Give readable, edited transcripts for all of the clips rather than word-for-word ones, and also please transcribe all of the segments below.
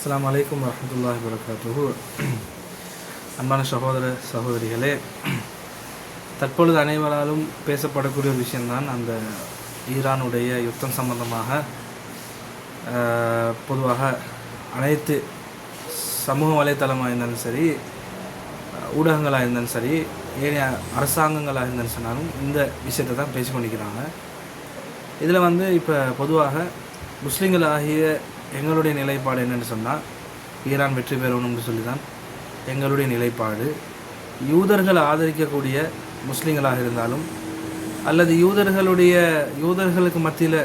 அஸ்ஸலாமு அலைக்கும் வரஹ்மத்துல்லாஹி வபரகாத்துஹு. அன்பான சகோதர சகோதரிகளே, தற்பொழுது அனைவராலும் பேசப்படக்கூடிய ஒரு விஷயம்தான் அந்த ஈரானுடைய யுத்தம் சம்பந்தமாக. பொதுவாக அனைத்து சமூக வலைத்தளமாக இருந்தாலும் சரி, ஊடகங்களாக இருந்தாலும் சரி, ஏனைய அரசாங்கங்களாக இருந்தாலும் சொன்னாலும் இந்த விஷயத்தை தான் பேசிக்கொண்டிருக்கிறாங்க. இதில் இப்போ பொதுவாக முஸ்லீம்களாகிய எங்களுடைய நிலைப்பாடு என்னென்னு சொன்னால், ஈரான் வெற்றி பெறணும்னு சொல்லி தான் எங்களுடைய நிலைப்பாடு. யூதர்கள் ஆதரிக்கக்கூடிய முஸ்லீம்களாக இருந்தாலும் அல்லது யூதர்களுக்கு மத்தியில்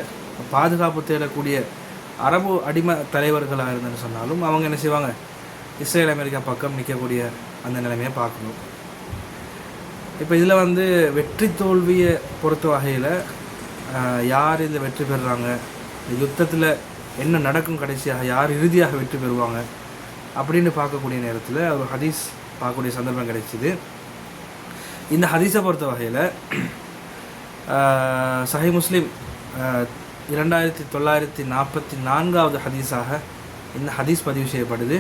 பாதுகாப்பு தேடக்கூடிய அரபு அடிமை தலைவர்களாக இருந்தேன்னு சொன்னாலும் அவங்க என்ன செய்வாங்க, இஸ்ரேல் அமெரிக்கா பக்கம் நிற்கக்கூடிய அந்த நிலைமையை பார்க்கணும். இப்போ இதில் வெற்றி தோல்வியை பொறுத்த வகையில் யார் இந்த வெற்றி பெறுறாங்க, இந்த யுத்தத்தில் என்ன நடக்கும், கடைசியாக யார் இறுதியாக வெற்றி பெறுவாங்க அப்படின்னு பார்க்கக்கூடிய நேரத்தில் ஒரு ஹதீஸ் பார்க்கக்கூடிய சந்தர்ப்பம் கிடைச்சிது. இந்த ஹதீஸை பொறுத்த வகையில் சஹீஹ் முஸ்லிம் 2944வது ஹதீஸாக இந்த ஹதீஸ் பதிவு செய்யப்படுது.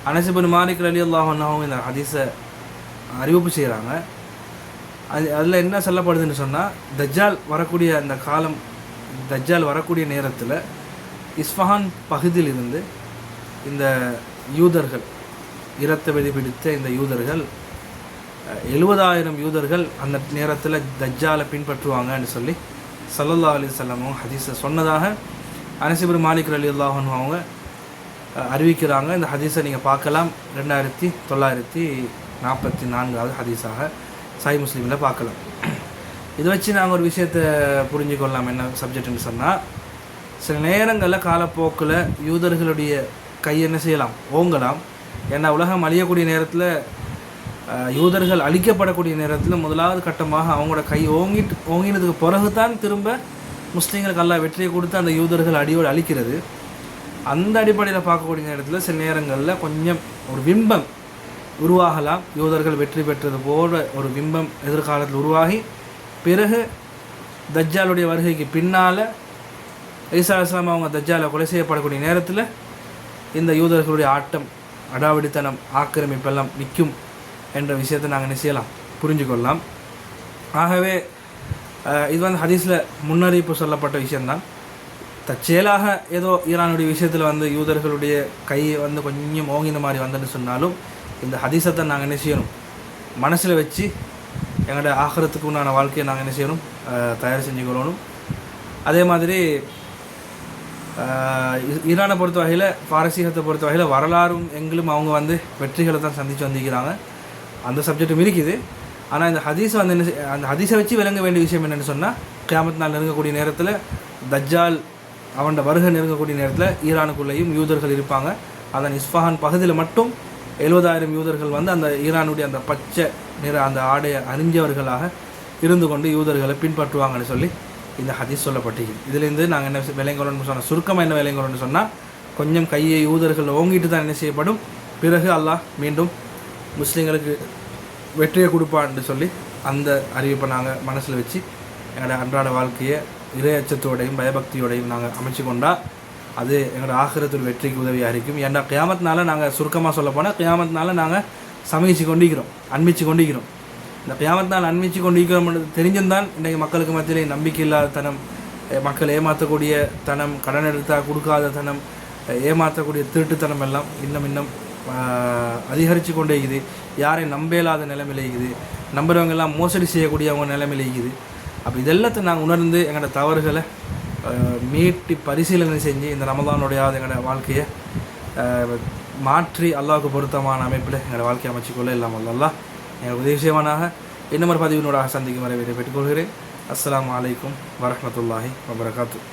அனஸ் இப்னு மாலிக் ரலியல்லாஹு அன்ஹு இந்த ஹதீஸை அறிவிப்பு செய்கிறாங்க. அதில் என்ன சொல்லப்படுதுன்னு சொன்னால், தஜ்ஜால் வரக்கூடிய அந்த காலம், தஜ்ஜால் வரக்கூடிய நேரத்தில் இஸ்ஃபஹான் பகுதியிலிருந்து இந்த யூதர்கள், இரத்த வெறி பிடித்த இந்த யூதர்கள் 70,000 யூதர்கள் அந்த நேரத்தில் தஜ்ஜாலை பின்பற்றுவாங்கன்னு சொல்லி ஸல்லல்லாஹு அலைஹி வஸல்லம் ஹதீஸை சொன்னதாக அனஸ் இப்னு மாலிக் ரலியல்லாஹு அன்ஹு அவங்க அறிவிக்கிறாங்க. இந்த ஹதீஸை நீங்கள் பார்க்கலாம், 2944வது ஹதீஸாக சஹீஹ் முஸ்லிமில் பார்க்கலாம். இதை வச்சு நாங்கள் ஒரு விஷயத்தை புரிஞ்சுக்கொள்ளலாம். என்ன சப்ஜெக்ட்னு சொன்னால், சில நேரங்களில் காலப்போக்கில் யூதர்களுடைய கை என்ன செய்யலாம், ஓங்கலாம். ஏன்னா உலகம் அழியக்கூடிய நேரத்தில், யூதர்கள் அழிக்கப்படக்கூடிய நேரத்தில் முதலாவது கட்டமாக அவங்களோட கை ஓங்கினதுக்கு பிறகு தான் திரும்ப முஸ்லீம்களுக்கு அல்லாஹ் வெற்றியை கொடுத்து அந்த யூதர்கள் அடியோடு அழிக்கிறது. அந்த அடிப்படையில் பார்க்கக்கூடிய நேரத்தில் சில நேரங்களில் கொஞ்சம் ஒரு பிம்பம் உருவாகலாம். யூதர்கள் வெற்றி பெற்றது போல ஒரு பிம்பம் எதிர்காலத்தில் உருவாகி, பிறகு தஜ்ஜாலுடைய வருகைக்கு பின்னால் ஈசா அலைஹிஸ்ஸலாம் அவங்க தஜ்ஜாலை கொலை செய்யப்படக்கூடிய நேரத்தில் இந்த யூதர்களுடைய ஆட்டம், அடாவடித்தனம், ஆக்கிரமிப்பெல்லாம் நிற்கும் என்ற விஷயத்தை நாங்கள் என்ன செய்யலாம், புரிஞ்சுக்கொள்ளலாம். ஆகவே இது ஹதீஸில் முன்னறிவிப்பு சொல்லப்பட்ட விஷயந்தான். தற்செயலாக ஏதோ ஈரானுடைய விஷயத்தில் யூதர்களுடைய கை கொஞ்சம் ஓங்கின மாதிரி வந்துன்னு சொன்னாலும், இந்த ஹதீஸத்தை நாங்கள் என்ன செய்யணும், மனசில் வச்சு எங்களோட ஆகிறதுக்கு உண்டான வாழ்க்கையை நாங்கள் என்ன செய்யணும், தயார் செஞ்சுக்கொள்ளணும். அதே மாதிரி ஈரானை பொறுத்த வகையில், பாரசீகத்தை பொறுத்த வகையில் வரலாறும் எங்களும் அவங்க வெற்றிகளை தான் சந்தித்து வந்திருக்கிறாங்க. அந்த சப்ஜெக்டும் இருக்குது. ஆனால் இந்த ஹதீஸை அந்த ஹதீஸை வச்சு விளங்க வேண்டிய விஷயம் என்னென்னு சொன்னால், கியாமத் நாள் நெருங்கக்கூடிய நேரத்தில், தஜ்ஜால் அவனோட வருகை நெருங்கக்கூடிய நேரத்தில் ஈரானுக்குள்ளேயும் யூதர்கள் இருப்பாங்க. அதன் இஸ்ஃபஹான் பகுதியில் மட்டும் 70,000 யூதர்கள் அந்த ஈரானுடைய அந்த பச்சை நிற அந்த ஆடையை அறிஞ்சவர்களாக இருந்து கொண்டு யூதர்களை பின்பற்றுவாங்கன்னு சொல்லி இந்த ஹதீஸ் சொல்லப்பட்டிருக்கு. இதிலேருந்து நாங்கள் என்ன விளைங்கொள்ளணும்னு சொன்னால், சுருக்கமாக என்ன விளைங்கொள்ளணும்னு சொன்னால், கொஞ்சம் கையை யூதர்கள் ஓங்கிட்டு தான் என்ன செய்யப்படும், பிறகு அல்லாஹ் மீண்டும் முஸ்லீம்களுக்கு வெற்றியை கொடுப்பான்னு சொல்லி அந்த அறிவிப்பை நாங்கள் மனசில் வச்சு எங்களோட அன்றாட வாழ்க்கையை இறை அச்சத்தோடையும் பயபக்தியோடையும் நாங்கள் அமைச்சு கொண்டால் அது எங்களோட ஆகிரத்தில் வெற்றிக்கு உதவியாக இருக்கும். ஏன்னா கியாமத்னால நாங்கள் சுருக்கமாக சொல்ல போனால், கியாமத்னால நாங்கள் சமைச்சு கொண்டிருக்கிறோம், அன்பிச்சு கொண்டிருக்கிறோம். இந்த கியாமத்னால் அன்பிச்சு கொண்டிருக்கிறோம் தெரிஞ்சிருந்தான் இன்றைக்கு மக்களுக்கு மத்தியிலே நம்பிக்கை இல்லாத தனம், மக்கள் ஏமாற்றக்கூடிய தனம், கடன் எடுத்தால் கொடுக்காத தனம், ஏமாற்றக்கூடிய திருட்டுத்தனம் எல்லாம் இன்னும் அதிகரித்து கொண்டே இருக்குது. யாரையும் நம்பலாத நிலைமையில் இருக்குது, நம்புறவங்க எல்லாம் மோசடி செய்யக்கூடியவங்க நிலைமையில் இருக்குது. அப்போ இதெல்லாத்தையும் நாங்கள் உணர்ந்து எங்களோட தவறுகளை மீட்டி பரிசீலனை செஞ்சு இந்த ரமதானுடைய எங்களோட வாழ்க்கையை மாற்றி அல்லாஹ்வுக்கு பொருத்தமான அமைப்பில் எங்களோட வாழ்க்கையை அமைச்சிக்கொள்ள இல்லாமல் அல்லாஹ் எங்களுக்கு உதவி செய்வானாக. இன்னும் ஒரு பதிவினோடாக சந்திக்கும் வரை பெற்றுக்கொள்கிறேன். அஸ்ஸலாமு அலைக்கும் வரஹ்மத்துல்லாஹி வபரகாத்துஹு.